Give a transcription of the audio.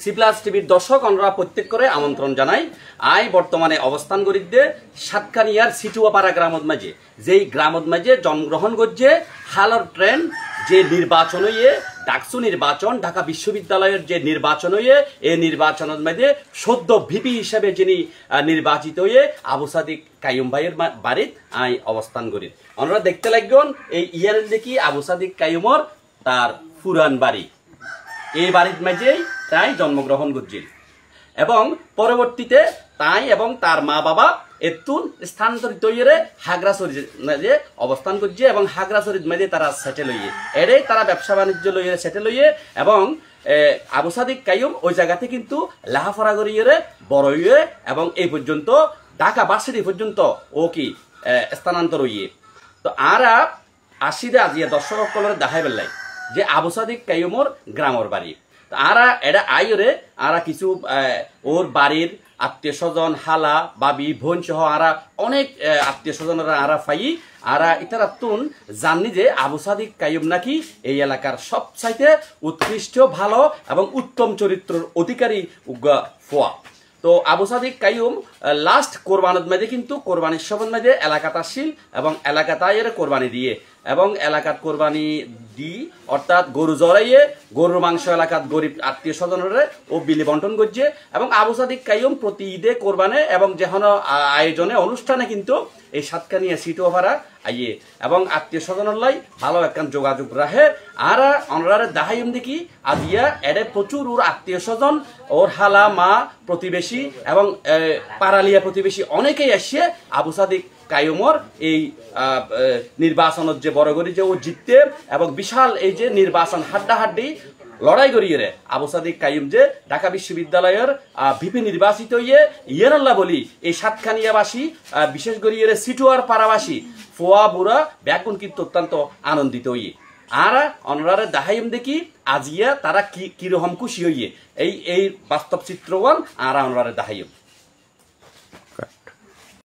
C plus টিভির দর্শক আমরা প্রত্যেক করে আমন্ত্রণ জানাই। আই বর্তমানে অবস্থান করিতে সাতকানিয়ার সিটুয়াপাড়া গ্রামত মাঝে, যেই গ্রামত মাঝে জন্মগ্রহণ করছে হালর ট্রেন যে নির্বাচন হয়ে ডাকসু নির্বাচন, ঢাকা বিশ্ববিদ্যালয়ের যে নির্বাচন হয়ে এই নির্বাচনের মধ্যে সদ্য ভিপি হিসেবে যিনি নির্বাচিত হয়ে আবু সাদিক কাইয়ুম ভাইয়ের বাড়িত আই অবস্থান করি। আমরা দেখতে লাগবেন এই ইয়ারের দেখি আবু সাদিক কাইয়ুমর তার পুরান বাড়ি, এই বাড়ির মাঝেই তাই জন্মগ্রহণ করছিল এবং পরবর্তীতে তাই এবং তার মা বাবা এতুন স্থানান্তরিত হয়ে হাগরাছড়ির মাঝে অবস্থান করছে এবং হাগরাছড়ির মাঝে তারা সেটেল হইয়ে এটাই তারা ব্যবসা বাণিজ্য লইয়ে সেটেল হইয়ে এবং আবু সাদিক কাইয়ুম ওই জায়গাতে কিন্তু লাহাফারা করিয়ে বড় হইয়ে এবং এই পর্যন্ত ঢাকা ভার্সিটি পর্যন্ত ও কি স্থানান্তর হইয়ে। তো আরা আসিদে আজিয়া দর্শক সকলের দেখাই বেলাই যে আবু সাদিক কাইয়ুমর গ্রামের বাড়ি। আরা এটা আইরে আরা কিছু ওর বাড়ির আত্মীয় স্বজন হালা বাবি বোন সহ আরা অনেক আত্মীয় স্বজনরা আরা পাই আরা ইতারা তুন জানি যে আবু সাদিক কাইয়ুম নাকি এই এলাকার সবচাইতে উৎকৃষ্ট ভালো এবং উত্তম চরিত্রের অধিকারী ফোয়া। তো আবু সাদিক কাইয়ুম লাস্ট কোরবানির মধ্যে কিন্তু কোরবানির সবর মধ্যে এলাকাটা আসিল এবং এলাকাটাই কোরবানি দিয়ে এবং এলাকার কোরবানি দি অর্থাৎ গরু জড়াইয়ে গরুর মাংস এলাকার গরিব আত্মীয় স্বজনরে ও বিলি বন্টন করছে এবং আবু সাদিক কাইয়ুম প্রতি ঈদে কোরবানে এবং যেখানে আয়োজনে অনুষ্ঠানে কিন্তু এই সাতকানিয়া সিটুয়াপাড়া আইয়ে এবং আত্মীয় স্বজনের লাই ভালো একখান যোগাযোগ রাখে। আর অনরারে দাহাইম দেখি আজিয়া এডে প্রচুর ওর আত্মীয় স্বজন ওর হালা মা প্রতিবেশী এবং পাড়ালিয়া প্রতিবেশী অনেকেই আসিয়ে আবু সাদিক কাইয়ুমর এই নির্বাচনের যে বড় করি যে ও জিততে এবং বিশাল এই যে নির্বাচন হাড্ডাহাড্ডি লড়াই করিয়ে আবু সাদিক কাইয়ুম যে ঢাকা বিশ্ববিদ্যালয়ের ভিপি নির্বাচিত হইয়ে ইয়ারাল্লাহ বলি এই সাতখানিয়াবাসী বিশেষ করিয়ে সিটুয়ার পাড়াবাসী ফোয়া বুড়া ব্যাকুন কিন্তু অত্যন্ত আনন্দিত হইয়ে। আর অনরারে দাহাইম দেখি আজিয়া তারা কিরকম খুশি হইয়ে এই বাস্তব চিত্রবান আর অনরারে দাহাইম।